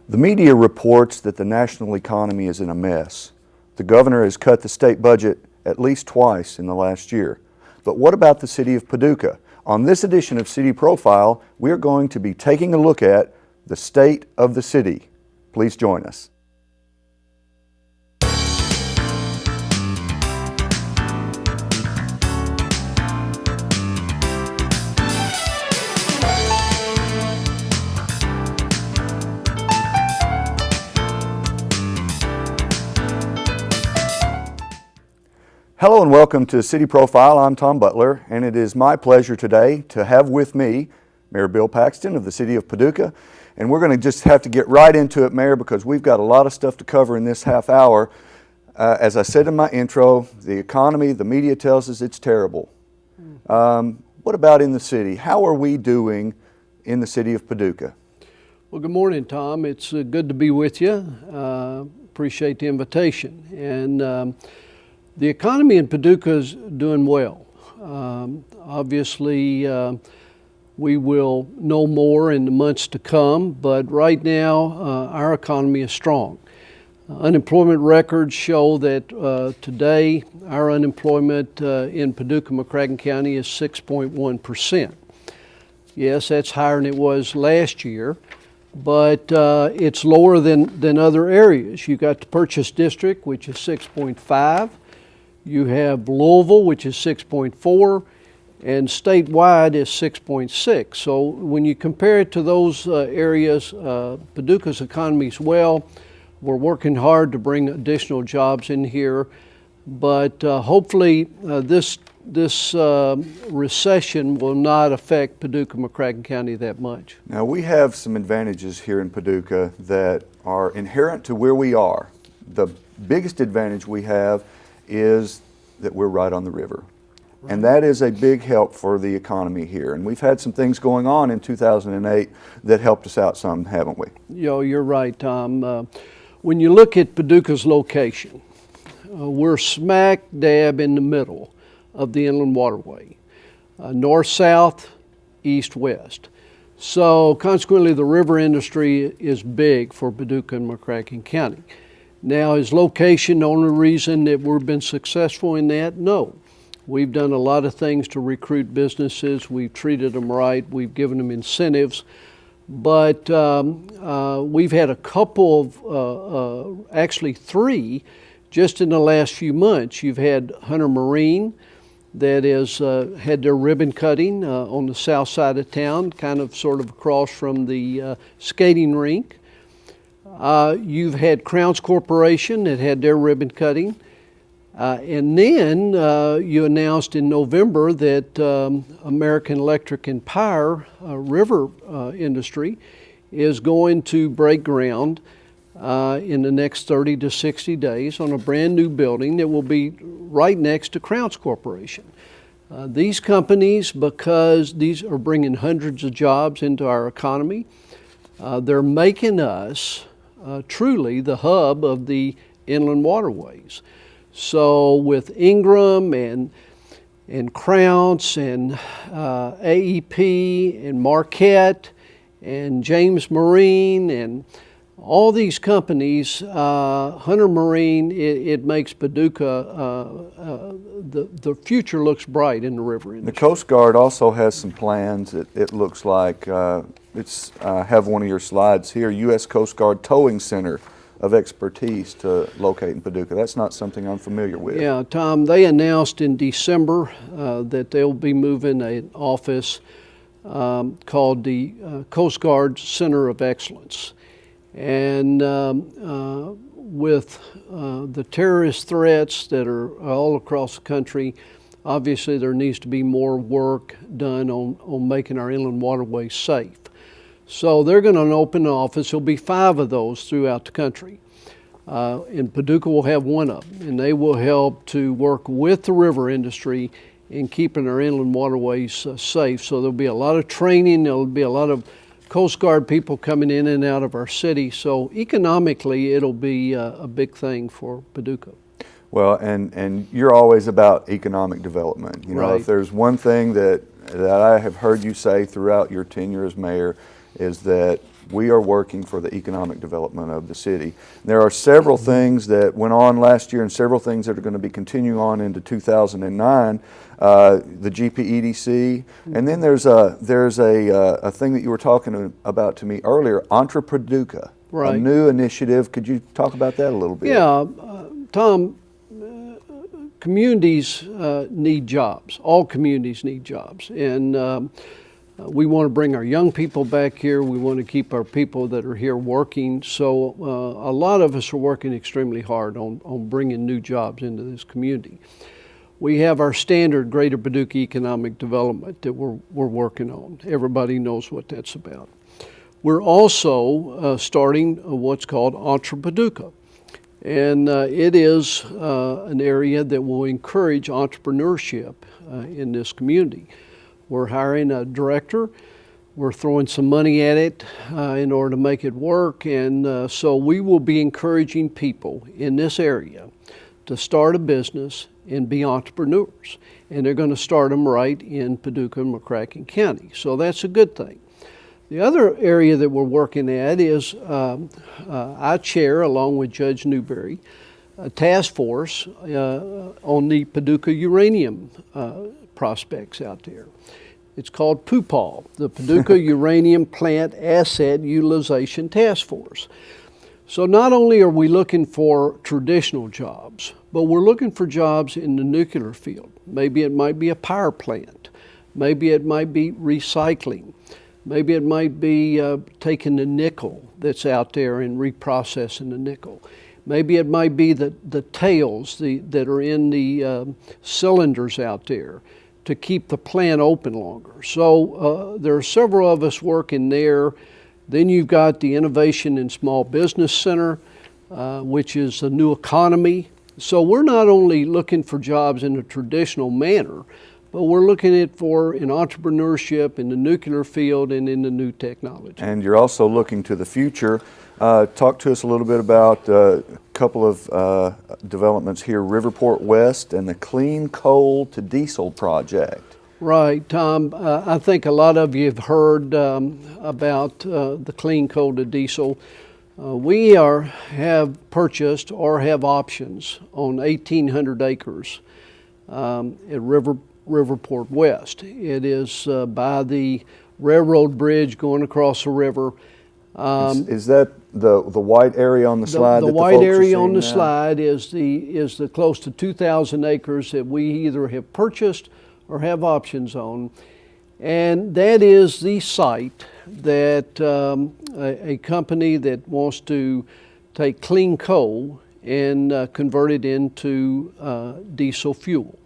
The media reports that the national economy is in a mess. The governor has cut the state budget at least twice in the last year. But what about the City of Paducah? On this edition of City Profile, we're going to be taking a look at the state of the city. Please join us. Hello and welcome to City Profile. I'm Tom Butler, and it is my pleasure today to have with me Mayor Bill Paxton of the City of Paducah. And we're going to just have to get right into it, Mayor, because we've got a lot of stuff to cover in this half hour. As I said in my intro, the economy, the media tells us it's terrible. What about in the city? How are we doing in the City of Paducah? Well, good morning, Tom. It's good to be with you. Appreciate the invitation. And the economy in Paducah is doing well. Obviously, we will know more in the months to come, but right now our economy is strong. Unemployment records show that today our unemployment in Paducah-McCracken County is 6.1%. Yes, that's higher than it was last year, but it's lower than other areas. You've got the Purchase District, which is 6.5. You have Louisville, which is 6.4, and statewide is 6.6. So when you compare it to those areas, Paducah's economy is well. We're working hard to bring additional jobs in here, but hopefully this recession will not affect Paducah-McCracken County that much. Now, we have some advantages here in Paducah that are inherent to where we are. The biggest advantage we have is that we're right on the river. Right. And that is a big help for the economy here. And we've had some things going on in 2008 that helped us out some, haven't we? You're right, Tom. When you look at Paducah's location, we're smack dab in the middle of the inland waterway, north-south, east-west. So consequently, the river industry is big for Paducah and McCracken County. Now, is location the only reason that we've been successful in that? No. We've done a lot of things to recruit businesses. We've treated them right. We've given them incentives. But we've had a couple of, actually three, just in the last few months. You've had Hunter Marine that has had their ribbon cutting on the south side of town, sort of across from the skating rink. You've had Crowns Corporation that had their ribbon cutting. And then you announced in November that American Electric and Power River Industry is going to break ground in the next 30 to 60 days on a brand new building that will be right next to Crowns Corporation. These companies, because these are bringing hundreds of jobs into our economy, they're making us truly the hub of the inland waterways. So with Ingram and Crounce and AEP and Marquette and James Marine and all these companies, Hunter Marine, it makes Paducah, the future looks bright in the river industry. The Coast Guard also has some plans, it looks like. Have one of your slides here, U.S. Coast Guard Towing Center of Expertise to locate in Paducah. That's not something I'm familiar with. Yeah, Tom, they announced in December that they'll be moving an office called the Coast Guard Center of Excellence. And with the terrorist threats that are all across the country, obviously there needs to be more work done on making our inland waterways safe. So they're going to open an office. There'll be 5 of those throughout the country. And Paducah will have one of them, and they will help to work with the river industry in keeping our inland waterways safe. So there'll be a lot of training. There'll be a lot of Coast Guard people coming in and out of our city. So economically, it'll be a big thing for Paducah. Well, and you're always about economic development. You know, right. If there's one thing that I have heard you say throughout your tenure as mayor is that we are working for the economic development of the city. There are several things that went on last year and several things that are going to be continuing on into 2009. The GPEDC, and then there's a thing that you were talking about to me earlier, Paducah, Right. a new initiative. Could you talk about that a little bit? Yeah, Tom, communities need jobs. All communities need jobs. And we want to bring our young people back here. We want to keep our people that are here working. So a lot of us are working extremely hard on bringing new jobs into this community. We have our standard Greater Paducah Economic Development that we're working on. Everybody knows what that's about. We're also starting what's called Paducah. And it is an area that will encourage entrepreneurship in this community. We're hiring a director. We're throwing some money at it in order to make it work. And so we will be encouraging people in this area to start a business and be entrepreneurs. And they're going to start them right in Paducah and McCracken County. So that's a good thing. The other area that we're working at is I chair, along with Judge Newberry, a task force on the Paducah uranium prospects out there. It's called PUPAL, the Paducah Uranium Plant Asset Utilization Task Force. So not only are we looking for traditional jobs, but we're looking for jobs in the nuclear field. Maybe it might be a power plant. Maybe it might be recycling. Maybe it might be taking the nickel that's out there and reprocessing the nickel. Maybe it might be the tails that are in the cylinders out there to keep the plant open longer. So there are several of us working there. Then you've got the Innovation and Small Business Center, which is a new economy. So we're not only looking for jobs in a traditional manner, but we're looking at for in entrepreneurship in the nuclear field and in the new technology. And you're also looking to the future. Talk to us a little bit about a couple of developments here, Riverport West and the Clean Coal to Diesel project. Right, Tom. I think a lot of you have heard about the Clean Coal to Diesel. We have purchased or have options on 1,800 acres at Riverport West. It is by the railroad bridge going across the river. Is that the white area on the slide? The white area on the slide is the close to 2,000 acres that we either have purchased or have options on, and that is the site that a company that wants to take clean coal and convert it into diesel fuel.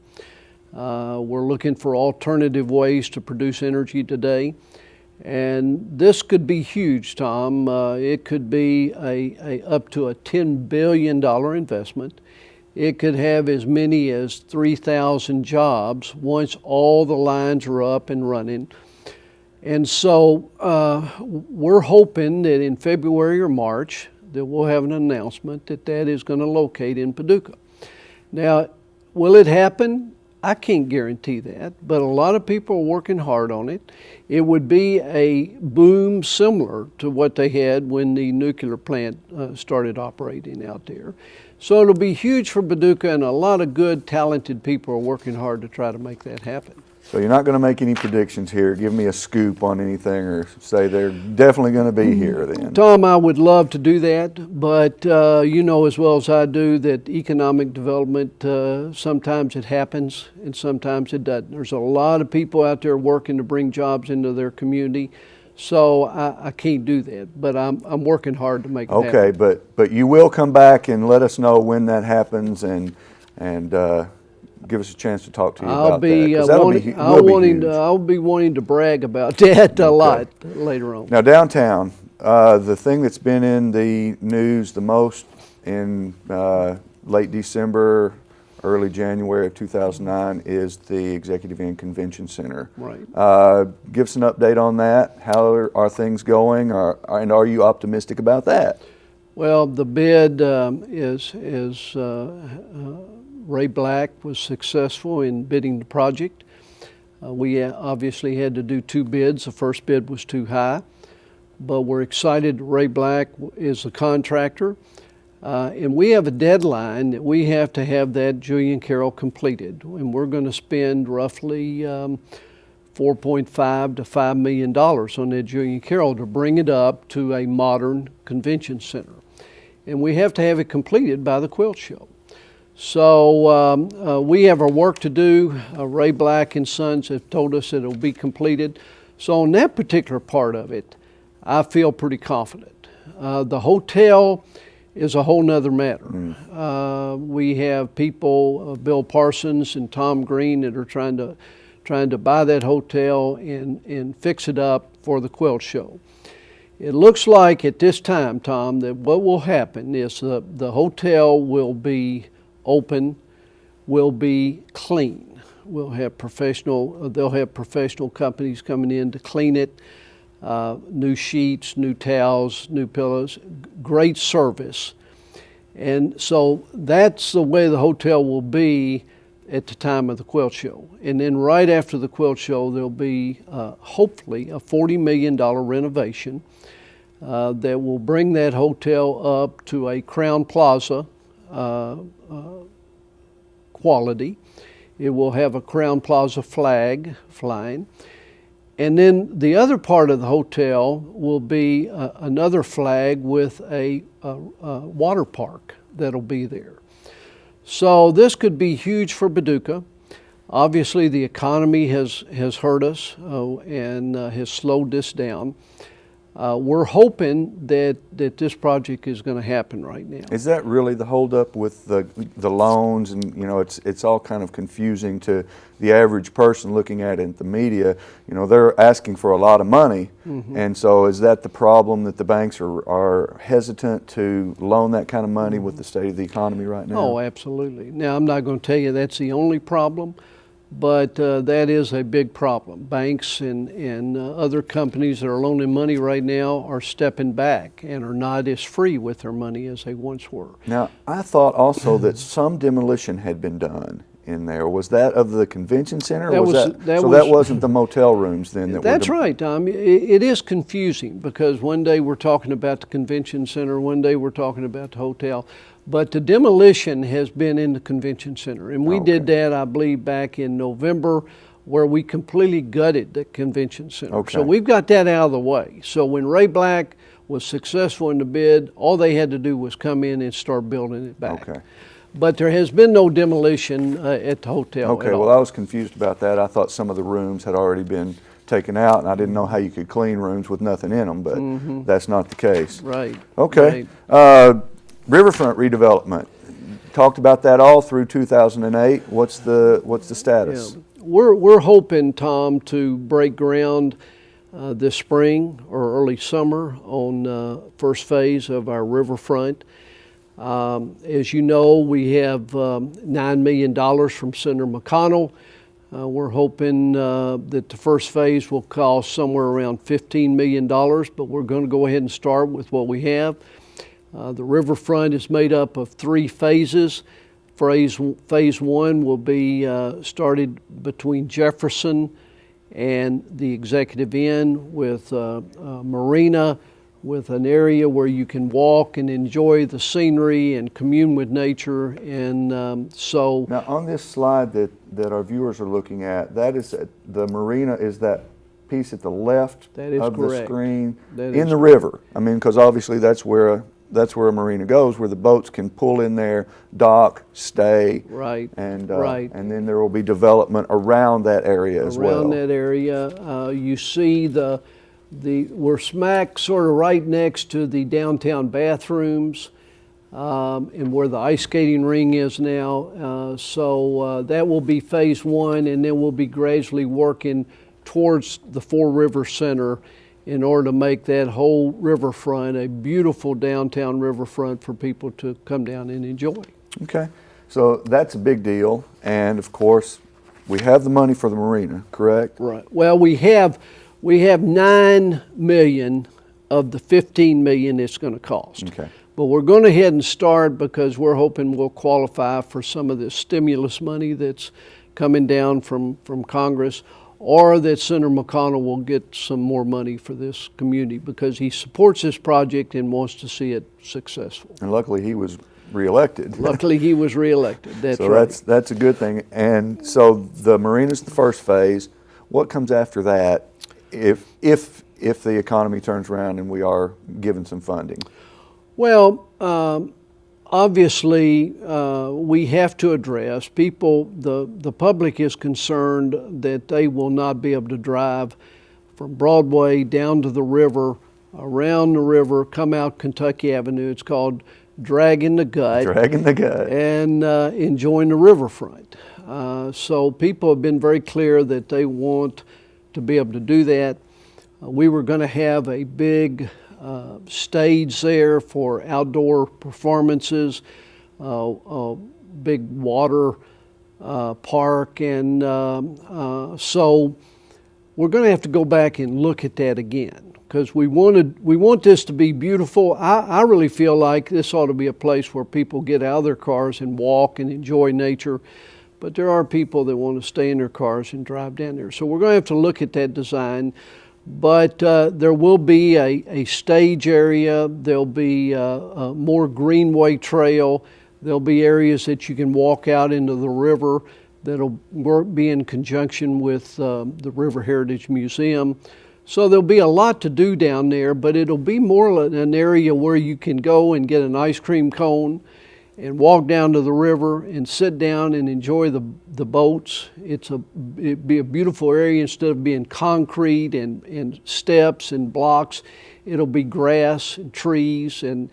We're looking for alternative ways to produce energy today. And this could be huge, Tom. It could be up to a $10 billion investment. It could have as many as 3,000 jobs once all the lines are up and running. And so we're hoping that in February or March that we'll have an announcement that is going to locate in Paducah. Now, will it happen? I can't guarantee that, but a lot of people are working hard on it. It would be a boom similar to what they had when the nuclear plant started operating out there. So it'll be huge for Paducah, and a lot of good, talented people are working hard to try to make that happen. So you're not going to make any predictions here. Give me a scoop on anything or say they're definitely going to be here then. Tom, I would love to do that, but you know as well as I do that economic development, sometimes it happens and sometimes it doesn't. There's a lot of people out there working to bring jobs into their community, so I can't do that, but I'm working hard to make it happen. Okay, but you will come back and let us know when that happens and give us a chance to talk to you about that. I'll be wanting to brag about that a lot later on. Now downtown, the thing that's been in the news the most in late December, early January of 2009 is the Executive and Convention Center. Right. Give us an update on that. How are things going, and are you optimistic about that? Well, the bid is Ray Black was successful in bidding the project. We obviously had to do two bids. The first bid was too high. but we're excited. Ray Black is the contractor. And we have a deadline that we have to have that Julian Carroll completed. And we're going to spend roughly $4.5 to $5 million on that Julian Carroll to bring it up to a modern convention center. And we have to have it completed by the quilt show. So we have our work to do. Ray Black and Sons have told us that it'll be completed. So on that particular part of it, I feel pretty confident. The hotel is a whole nother matter. We have people, Bill Parsons and Tom Green, that are trying to buy that hotel and fix it up for the quilt show. It looks like at this time, Tom, that what will happen is the hotel will be open, will be clean. They'll have professional companies coming in to clean it. New sheets, new towels, new pillows, great service. And so that's the way the hotel will be at the time of the quilt show. And then right after the quilt show, there'll be hopefully a $40 million renovation that will bring that hotel up to a Crowne Plaza quality. It will have a Crowne Plaza flag flying. And then the other part of the hotel will be another flag with a water park that'll be there. So this could be huge for Paducah. Obviously, the economy has hurt us and has slowed this down. We're hoping that this project is going to happen right now. Is that really the holdup with the loans? And it's all kind of confusing to the average person looking at it in the media. They're asking for a lot of money, and so is that the problem, that the banks are hesitant to loan that kind of money with the state of the economy right now? Oh, absolutely. Now, I'm not going to tell you that's the only problem, but that is a big problem. Banks and other companies that are loaning money right now are stepping back and are not as free with their money as they once were. Now, I thought also that some demolition had been done in there. Was that of the convention center? That wasn't the motel rooms then? That's right, Tom. It is confusing because one day we're talking about the convention center, one day we're talking about the hotel. But the demolition has been in the convention center. And we did that, I believe, back in November, where we completely gutted the convention center. Okay. So we've got that out of the way. So when Ray Black was successful in the bid, all they had to do was come in and start building it back. Okay. But there has been no demolition at the hotel. Okay, well, I was confused about that. I thought some of the rooms had already been taken out, and I didn't know how you could clean rooms with nothing in them, but that's not the case. Right. Okay. Right. Riverfront redevelopment. Talked about that all through 2008. What's the status? Yeah. We're hoping, Tom, to break ground this spring or early summer on first phase of our riverfront. As you know, we have $9 million from Senator McConnell. We're hoping that the first phase will cost somewhere around $15 million, but we're going to go ahead and start with what we have. The riverfront is made up of 3 phases. Phase 1 will be started between Jefferson and the Executive Inn with a marina, with an area where you can walk and enjoy the scenery and commune with nature. And so now on this slide that our viewers are looking at, that is the marina is that piece at the left of the screen in the river. I mean, because obviously that's where a marina goes, where the boats can pull in there, dock, stay. Right. And right. And then there will be development around that area as well. Around that area, you see we're smack sort of right next to the downtown bathrooms and where the ice skating ring is now. So that will be phase 1, and then we'll be gradually working towards the Four River Center in order to make that whole riverfront a beautiful downtown riverfront for people to come down and enjoy. Okay, so that's a big deal, and of course we have the money for the marina, correct? Right. Well, we have $9 million of the $15 million it's going to cost. Okay. But we're going ahead and start because we're hoping we'll qualify for some of the stimulus money that's coming down from Congress. or that Senator McConnell will get some more money for this community because he supports this project and wants to see it successful. And luckily he was reelected. Luckily he was reelected. That's so right. that's a good thing. And so the marina's the first phase. What comes after that if the economy turns around and we are given some funding? Well, obviously, we have to address people. The public is concerned that they will not be able to drive from Broadway down to the river, around the river, come out Kentucky Avenue. It's called Dragging the Gut. Dragging the Gut. And enjoying the riverfront. So people have been very clear that they want to be able to do that. We were going to have a big stage there for outdoor performances, big water park, and so we're going to have to go back and look at that again because we want this to be beautiful. I really feel like this ought to be a place where people get out of their cars and walk and enjoy nature, but there are people that want to stay in their cars and drive down there. So we're going to have to look at that design. But there will be a stage area, there'll be a more greenway trail, there'll be areas that you can walk out into the river that'll be in conjunction with the River Heritage Museum. So there'll be a lot to do down there, but it'll be more an area where you can go and get an ice cream cone and walk down to the river and sit down and enjoy the boats. It'd be a beautiful area. Instead of being concrete and steps and blocks, it'll be grass and trees, and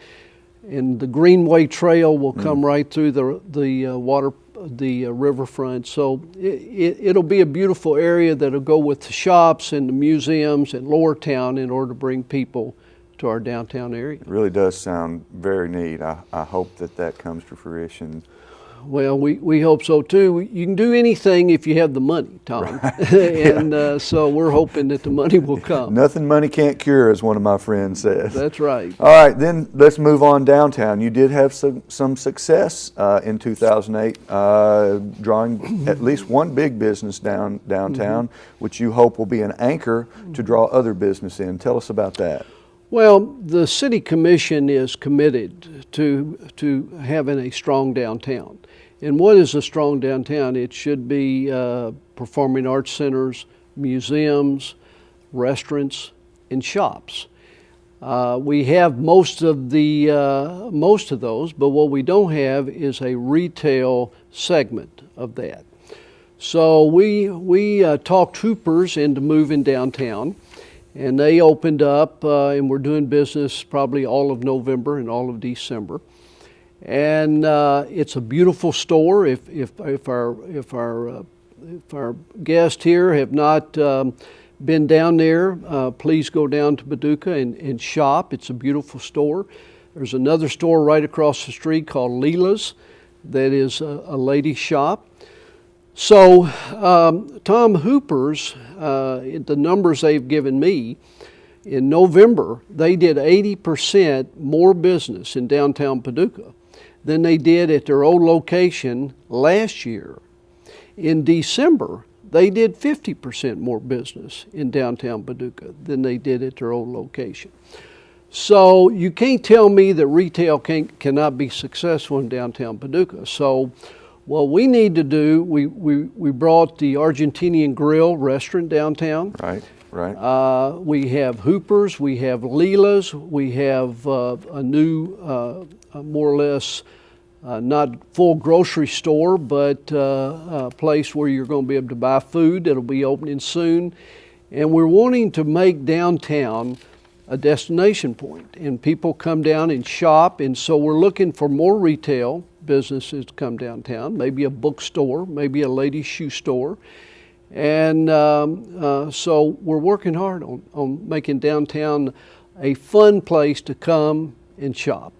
the Greenway Trail will come right through the riverfront. So it'll be a beautiful area that'll go with the shops and the museums and Lower Town in order to bring people to our downtown area. It really does sound very neat. I hope that comes to fruition. Well, we hope so too. You can do anything if you have the money, Tom. Right. And so we're hoping that the money will come. Nothing money can't cure, as one of my friends says. That's right. All right, then let's move on downtown. You did have some success in 2008, drawing at least one big business downtown, which you hope will be an anchor to draw other business in. Tell us about that. Well, the City Commission is committed to having a strong downtown. And what is a strong downtown? It should be performing arts centers, museums, restaurants, and shops. We have most of those, but what we don't have is a retail segment of that. So we talked Hoopers into moving downtown. And they opened up, and we're doing business probably all of November and all of December. And it's a beautiful store. If our guests here have not been down there, please go down to Paducah and shop. It's a beautiful store. There's another store right across the street called Leela's that is a ladies' shop. So Tom, Hoopers, the numbers they've given me, in November they did 80% more business in downtown Paducah than they did at their old location last year. In December, they did 50% more business in downtown Paducah than they did at their old location. So you can't tell me that retail cannot be successful in downtown Paducah. So what we need to do, we brought the Argentinian Grill restaurant downtown. Right. We have Hoopers, we have Leela's, we have a new, more or less, not full grocery store, but a place where you're going to be able to buy food that'll be opening soon. And we're wanting to make downtown a destination point, and people come down and shop, and so we're looking for more retail businesses to come downtown, maybe a bookstore, maybe a ladies' shoe store. And so we're working hard on making downtown a fun place to come and shop.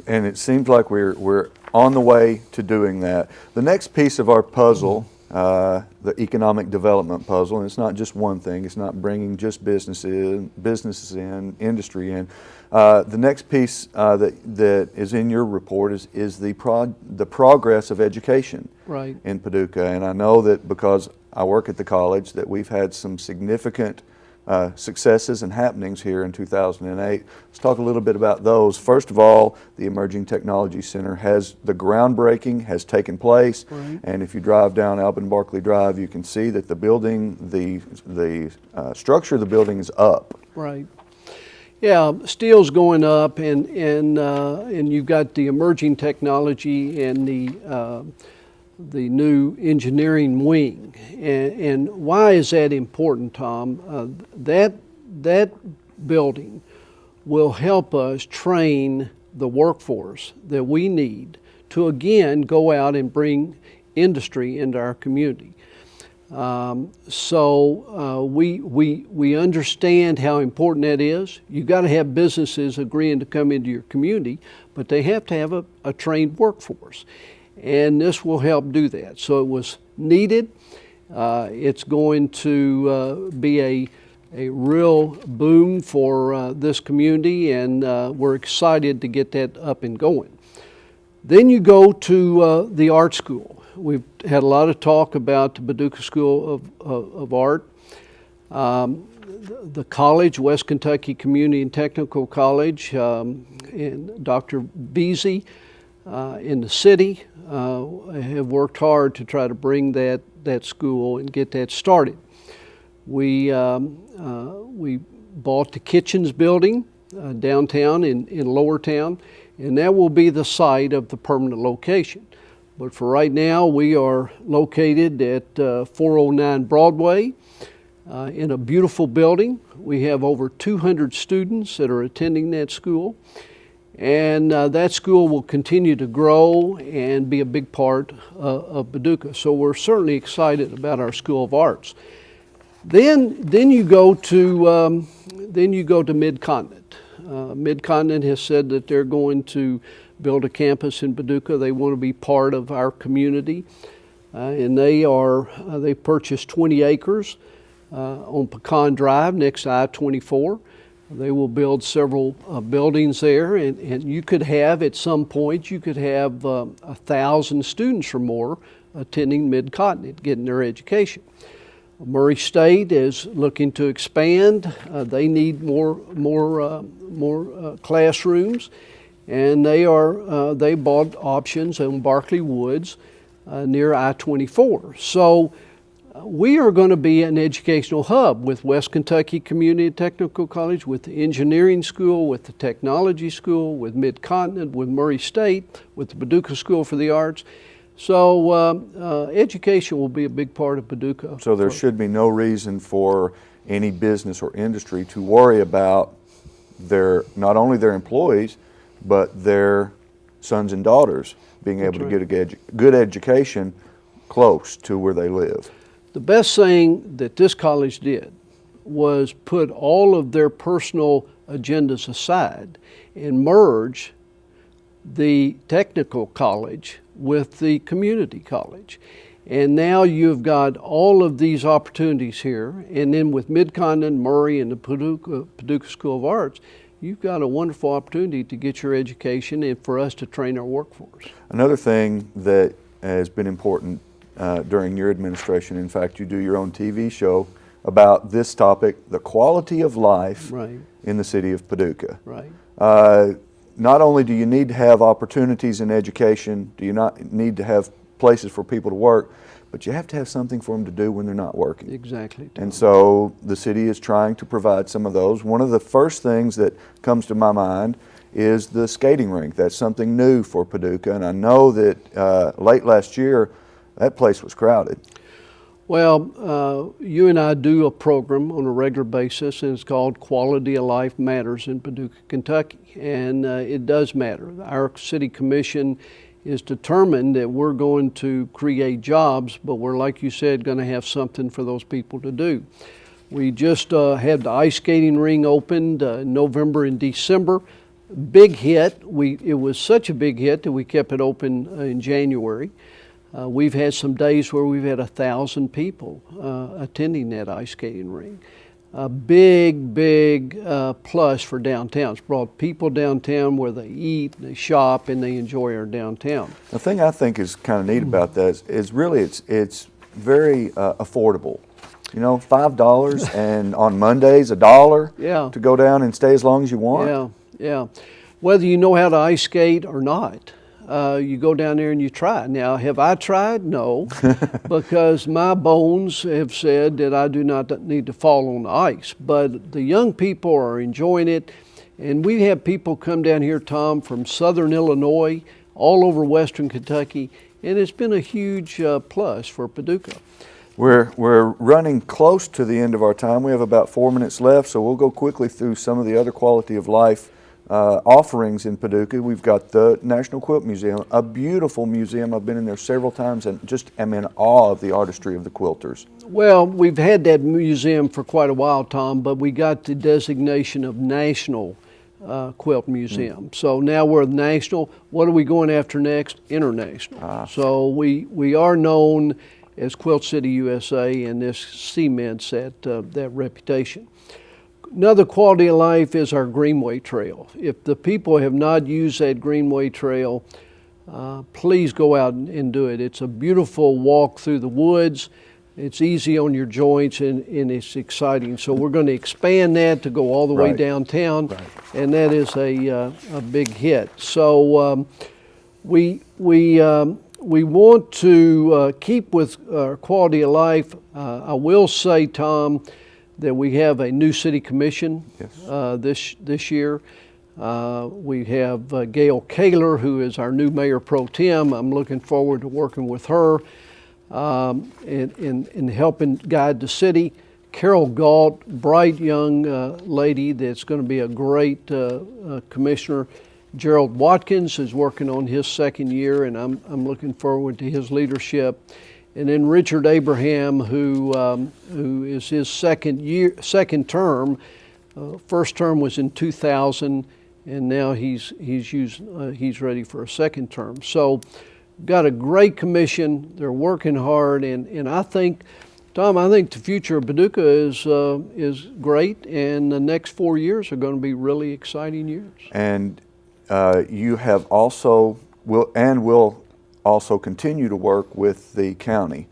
And it seems like we're on the way to doing that. The next piece of our puzzle, the economic development puzzle, and it's not just one thing, it's not bringing just businesses in, industry in. The next piece that is in your report is the progress of education right. in Paducah. And I know that because I work at the college, that we've had some significant successes and happenings here in 2008. Let's talk a little bit about those. First of all, the Emerging Technology Center the groundbreaking has taken place, Right. and if you drive down Alvin Barkley Drive, you can see that the building, the structure of the building is up. Right. Yeah, steel's going up, and you've got the emerging technology and the new engineering wing. And why is that important, Tom? That building will help us train the workforce that we need to again go out and bring industry into our community. We understand how important that is. You've got to have businesses agreeing to come into your community, but they have to have a trained workforce. And this will help do that. So it was needed. It's going to be a real boom for this community, and we're excited to get that up and going. Then you go to the art school. We've had a lot of talk about the Paducah School of Art. The college, West Kentucky Community and Technical College, and Dr. Beasy in the city have worked hard to try to bring that school and get that started. We bought the Kitchens building downtown in Lower Town, and that will be the site of the permanent location. But for right now, we are located at 409 Broadway in a beautiful building. We have over 200 students that are attending that school. And that school will continue to grow and be a big part of Paducah. So we're certainly excited about our School of Arts. Then you go to Mid-Continent. Mid-Continent has said that they're going to build a campus in Paducah. They want to be part of our community, and they purchased 20 acres on Pecan Drive next to I-24. They will build several buildings there, and you could have, at some point, 1,000 students or more attending Mid-Continent, getting their education. Murray State is looking to expand. They need more classrooms, and they bought options on Barkley Woods near I-24. So we are going to be an educational hub with West Kentucky Community and Technical College, with the engineering school, with the technology school, with Mid-Continent, with Murray State, with the Paducah School for the Arts. So education will be a big part of Paducah. So there should be no reason for any business or industry to worry about not only their employees, but their sons and daughters being able to get a good education close to where they live. The best thing that this college did was put all of their personal agendas aside and merge the technical college with the community college. And now you've got all of these opportunities here, and then with Mid-Continent, Murray, and the Paducah School of Arts, you've got a wonderful opportunity to get your education and for us to train our workforce. Another thing that has been important during your administration, in fact, you do your own TV show about this topic, the quality of life in the city of Paducah. Right. Not only do you need to have opportunities in education, do you not need to have places for people to work, but you have to have something for them to do when they're not working. Exactly. And so the city is trying to provide some of those. One of the first things that comes to my mind is the skating rink. That's something new for Paducah, and I know that late last year that place was crowded. Well, you and I do a program on a regular basis, and it's called Quality of Life Matters in Paducah, Kentucky, and it does matter. Our city commission is determined that we're going to create jobs, but we're, like you said, going to have something for those people to do. We just had the ice skating ring opened in November and December. Big hit. It was such a big hit that we kept it open in January. We've had some days where we've had 1,000 people attending that ice skating ring. A big plus for downtown. It's brought people downtown where they eat, they shop, and they enjoy our downtown. The thing I think is kind of neat about that is really it's very affordable. You know, $5 and on Mondays $1 Yeah. to go down and stay as long as you want. Yeah, yeah. Whether you know how to ice skate or not, you go down there and you try. Now, have I tried? No, because my bones have said that I do not need to fall on the ice. But the young people are enjoying it, and we have people come down here, Tom, from southern Illinois, all over western Kentucky, and it's been a huge plus for Paducah. We're running close to the end of our time. We have about 4 minutes left, so we'll go quickly through some of the other quality of life offerings in Paducah. We've got the National Quilt Museum, a beautiful museum. I've been in there several times and just am in awe of the artistry of the quilters. Well, we've had that museum for quite a while, Tom, but we got the designation of National Quilt Museum. So now we're national. What are we going after next? International. So we are known as Quilt City USA, and this cements that reputation. Another quality of life is our Greenway Trail. If the people have not used that Greenway Trail, please go out and do it. It's a beautiful walk through the woods. It's easy on your joints and it's exciting. So we're going to expand that to go all the way downtown, and that is a big hit. So we want to keep with our quality of life. I will say, Tom, that we have a new city commission this year. We have Gail Kaler, who is our new mayor pro tem. I'm looking forward to working with her in helping guide the city. Carol Galt, bright young lady that's going to be a great commissioner. Gerald Watkins is working on his second year, and I'm looking forward to his leadership. And then Richard Abraham, who is his second term. First term was in 2000, and now he's ready for a second term. So, got a great commission. They're working hard, and I think, Tom, the future of Paducah is great, and the next 4 years are going to be really exciting years. And you have also will also continue to work with the county.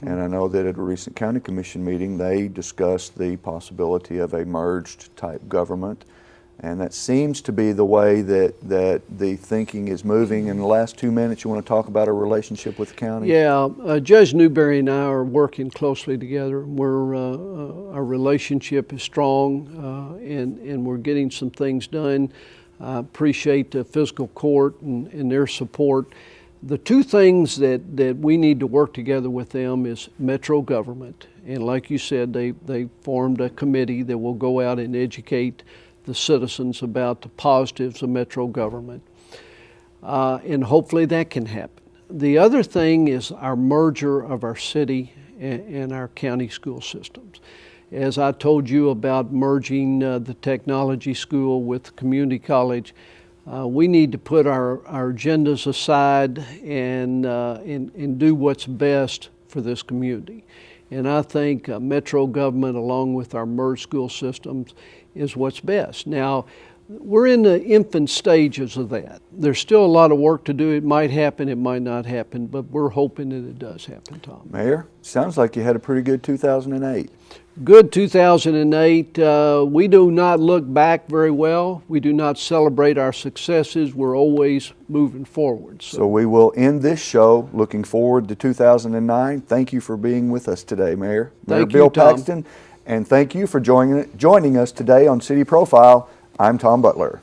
And I know that at a recent county commission meeting, they discussed the possibility of a merged type government. And that seems to be the way that the thinking is moving. In the last 2 minutes, you want to talk about our relationship with the county? Yeah, Judge Newberry and I are working closely together. Our relationship is strong, and we're getting some things done. I appreciate the fiscal court and their support. The two things that we need to work together with them is metro government. And like you said, they formed a committee that will go out and educate the citizens about the positives of metro government. And hopefully that can happen. The other thing is our merger of our city and our county school systems. As I told you about merging the technology school with the community college, we need to put our agendas aside and do what's best for this community. And I think metro government, along with our merged school systems, is what's best. Now, we're in the infant stages of that. There's still a lot of work to do. It might happen, it might not happen, but we're hoping that it does happen, Tom. Mayor, sounds like you had a pretty good 2008. Good 2008. We do not look back very well. We do not celebrate our successes. We're always moving forward. So we will end this show looking forward to 2009. Thank you for being with us today, Mayor. Mayor Bill Paxton, and thank you for joining us today on City Profile. I'm Tom Butler.